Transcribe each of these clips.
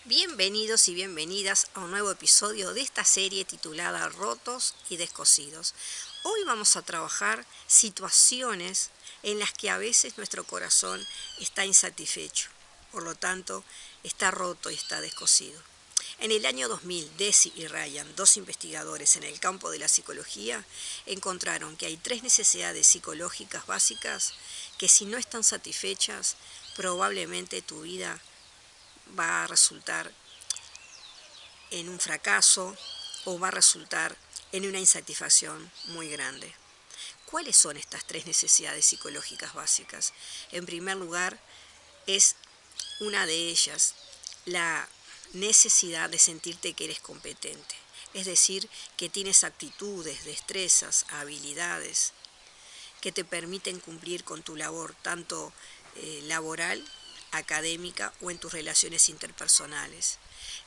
Bienvenidos y bienvenidas a un nuevo episodio de esta serie titulada Rotos y Descosidos. Hoy vamos a trabajar situaciones en las que a veces nuestro corazón está insatisfecho, por lo tanto está roto y está descosido. En el año 2000, Deci y Ryan, dos investigadores en el campo de la psicología, encontraron que hay 3 necesidades psicológicas básicas que si no están satisfechas, probablemente tu vida va a resultar en un fracaso o va a resultar en una insatisfacción muy grande. ¿Cuáles son estas 3 necesidades psicológicas básicas? En primer lugar, es una de ellas la necesidad de sentirte que eres competente, es decir, que tienes actitudes, destrezas, habilidades que te permiten cumplir con tu labor, tanto laboral, académica o en tus relaciones interpersonales.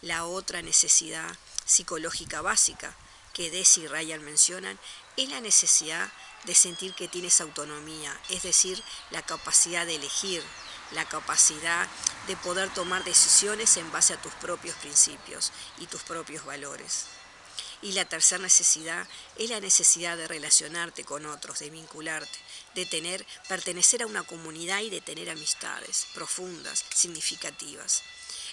La otra necesidad psicológica básica que Deci y Ryan mencionan es la necesidad de sentir que tienes autonomía, es decir, la capacidad de elegir, la capacidad de poder tomar decisiones en base a tus propios principios y tus propios valores. Y la tercera necesidad es la necesidad de relacionarte con otros, de vincularte, de pertenecer a una comunidad y de tener amistades profundas, significativas.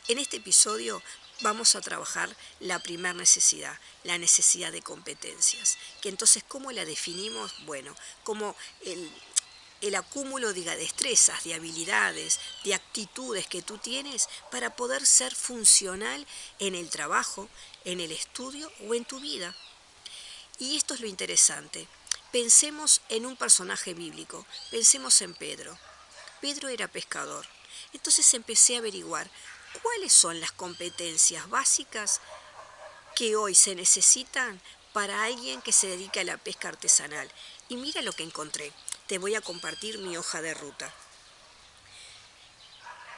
En este episodio vamos a trabajar la primera necesidad, la necesidad de competencias. Que entonces, ¿cómo la definimos? Bueno, como el acúmulo de destrezas, de habilidades, de actitudes que tú tienes para poder ser funcional en el trabajo, en el estudio o en tu vida. Y esto es lo interesante. Pensemos en un personaje bíblico, pensemos en Pedro. Pedro era pescador. Entonces empecé a averiguar cuáles son las competencias básicas que hoy se necesitan para alguien que se dedica a la pesca artesanal. Y mira lo que encontré. Te voy a compartir mi hoja de ruta.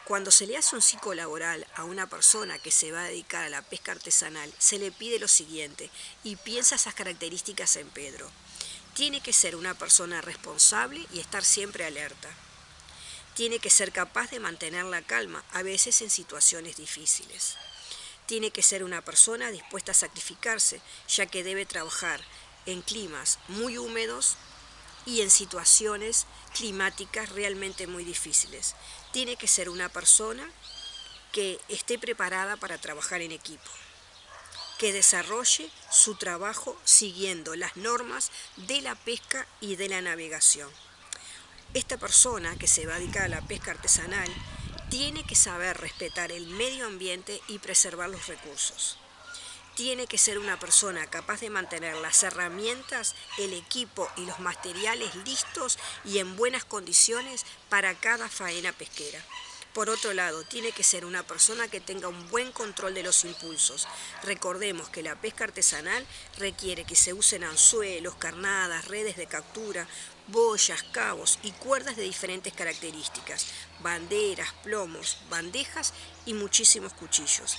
Cuando se le hace un psicolaboral a una persona que se va a dedicar a la pesca artesanal, se le pide lo siguiente, y piensa esas características en Pedro. Tiene que ser una persona responsable y estar siempre alerta. Tiene que ser capaz de mantener la calma, a veces en situaciones difíciles. Tiene que ser una persona dispuesta a sacrificarse, ya que debe trabajar en climas muy húmedos y en situaciones climáticas realmente muy difíciles. Tiene que ser una persona que esté preparada para trabajar en equipo, que desarrolle su trabajo siguiendo las normas de la pesca y de la navegación. Esta persona que se va a dedicar a la pesca artesanal tiene que saber respetar el medio ambiente y preservar los recursos. Tiene que ser una persona capaz de mantener las herramientas, el equipo y los materiales listos y en buenas condiciones para cada faena pesquera. Por otro lado, tiene que ser una persona que tenga un buen control de los impulsos. Recordemos que la pesca artesanal requiere que se usen anzuelos, carnadas, redes de captura, boyas, cabos y cuerdas de diferentes características, banderas, plomos, bandejas y muchísimos cuchillos.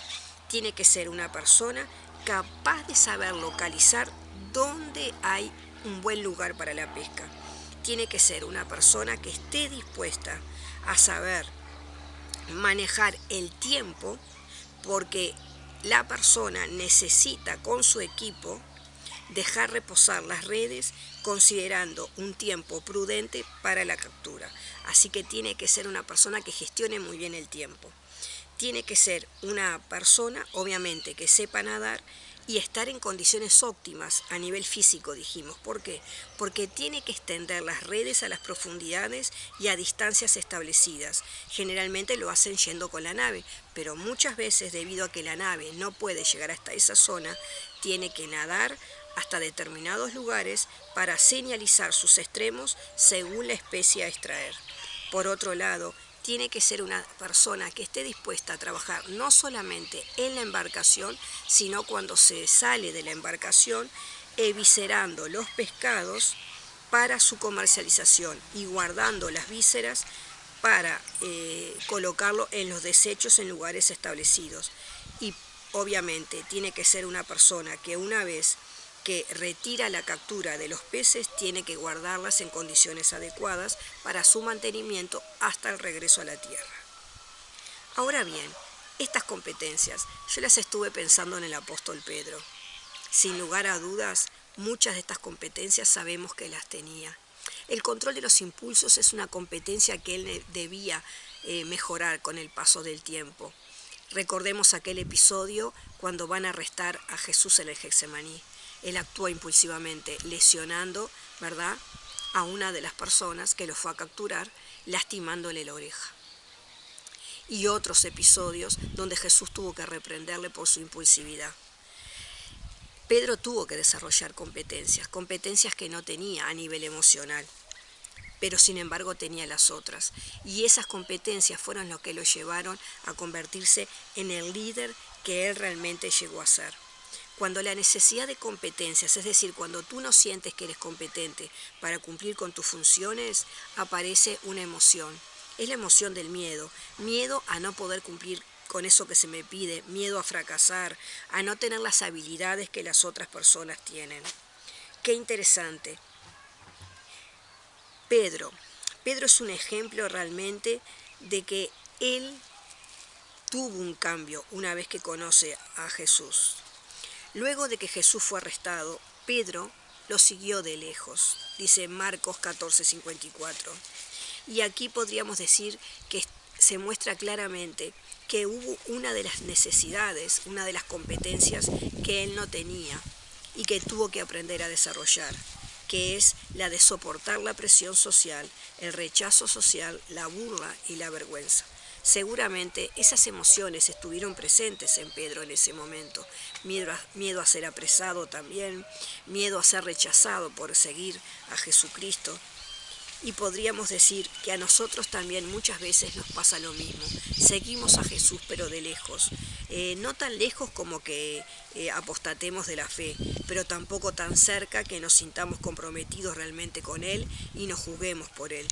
Tiene que ser una persona capaz de saber localizar dónde hay un buen lugar para la pesca. Tiene que ser una persona que esté dispuesta a saber manejar el tiempo, porque la persona necesita con su equipo dejar reposar las redes considerando un tiempo prudente para la captura. Así que tiene que ser una persona que gestione muy bien el tiempo. Tiene que ser una persona, obviamente, que sepa nadar y estar en condiciones óptimas a nivel físico, dijimos. ¿Por qué? Porque tiene que extender las redes a las profundidades y a distancias establecidas. Generalmente lo hacen yendo con la nave, pero muchas veces, debido a que la nave no puede llegar hasta esa zona, tiene que nadar hasta determinados lugares para señalizar sus extremos según la especie a extraer. Por otro lado, tiene que ser una persona que esté dispuesta a trabajar no solamente en la embarcación, sino cuando se sale de la embarcación, eviscerando los pescados para su comercialización y guardando las vísceras para colocarlo en los desechos en lugares establecidos. Y obviamente tiene que ser una persona que una vez que retira la captura de los peces tiene que guardarlas en condiciones adecuadas para su mantenimiento hasta el regreso a la tierra. Ahora bien, Estas competencias, yo las estuve pensando en el apóstol Pedro. Sin lugar a dudas, muchas de estas competencias sabemos que las tenía. El control de los impulsos es una competencia que él debía mejorar con el paso del tiempo. Recordemos aquel episodio cuando van a arrestar a Jesús en el Getsemaní. Él actúa impulsivamente, lesionando, ¿verdad?, a una de las personas que lo fue a capturar, lastimándole la oreja. Y otros episodios donde Jesús tuvo que reprenderle por su impulsividad. Pedro tuvo que desarrollar competencias que no tenía a nivel emocional, pero sin embargo tenía las otras. Y esas competencias fueron lo que lo llevaron a convertirse en el líder que él realmente llegó a ser. Cuando la necesidad de competencias, es decir, cuando tú no sientes que eres competente para cumplir con tus funciones, aparece una emoción. Es la emoción del miedo. Miedo a no poder cumplir con eso que se me pide, miedo a fracasar, a no tener las habilidades que las otras personas tienen. Qué interesante. Pedro es un ejemplo realmente de que él tuvo un cambio una vez que conoce a Jesús. Luego de que Jesús fue arrestado, Pedro lo siguió de lejos, dice Marcos 14:54. Y aquí podríamos decir que se muestra claramente que hubo una de las necesidades, una de las competencias que él no tenía y que tuvo que aprender a desarrollar, que es la de soportar la presión social, el rechazo social, la burla y la vergüenza. Seguramente esas emociones estuvieron presentes en Pedro en ese momento. Miedo a ser apresado también, miedo a ser rechazado por seguir a Jesucristo. Y podríamos decir que a nosotros también muchas veces nos pasa lo mismo. Seguimos a Jesús pero de lejos. No tan lejos como que apostatemos de la fe, pero tampoco tan cerca que nos sintamos comprometidos realmente con Él y nos juguemos por Él.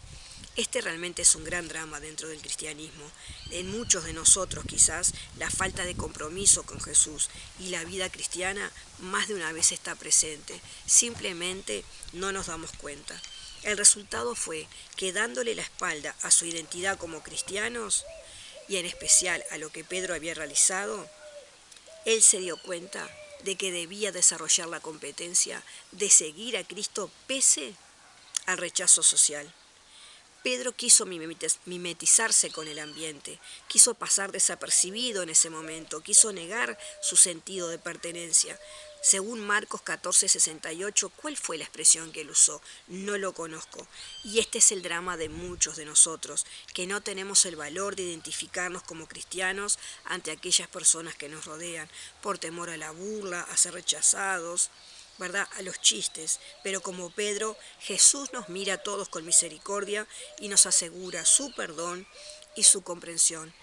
Este realmente es un gran drama dentro del cristianismo. En muchos de nosotros quizás la falta de compromiso con Jesús y la vida cristiana más de una vez está presente. Simplemente no nos damos cuenta. El resultado fue que dándole la espalda a su identidad como cristianos, y en especial a lo que Pedro había realizado, él se dio cuenta de que debía desarrollar la competencia de seguir a Cristo pese al rechazo social. Pedro quiso mimetizarse con el ambiente, quiso pasar desapercibido en ese momento, quiso negar su sentido de pertenencia. Según Marcos 14:68, ¿cuál fue la expresión que él usó? No lo conozco. Y este es el drama de muchos de nosotros, que no tenemos el valor de identificarnos como cristianos ante aquellas personas que nos rodean, por temor a la burla, a ser rechazados, ¿verdad?, a los chistes. Pero como Pedro, Jesús nos mira a todos con misericordia y nos asegura su perdón y su comprensión.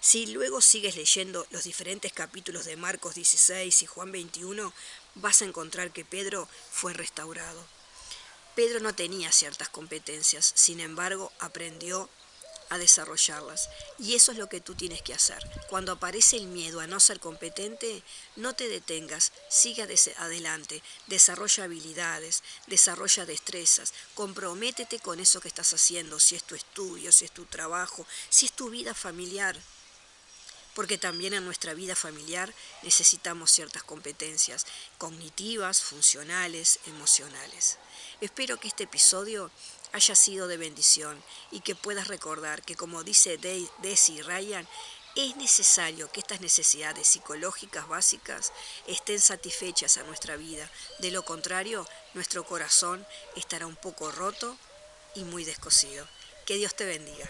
Si luego sigues leyendo los diferentes capítulos de Marcos 16 y Juan 21, vas a encontrar que Pedro fue restaurado. Pedro no tenía ciertas competencias, sin embargo, aprendió a desarrollarlas. Y eso es lo que tú tienes que hacer. Cuando aparece el miedo a no ser competente, no te detengas, sigue adelante, desarrolla habilidades, desarrolla destrezas, comprométete con eso que estás haciendo, si es tu estudio, si es tu trabajo, si es tu vida familiar. Porque también en nuestra vida familiar necesitamos ciertas competencias cognitivas, funcionales, emocionales. Espero que este episodio haya sido de bendición y que puedas recordar que, como dice Desi Ryan, es necesario que estas necesidades psicológicas básicas estén satisfechas a nuestra vida. De lo contrario, nuestro corazón estará un poco roto y muy descosido. Que Dios te bendiga.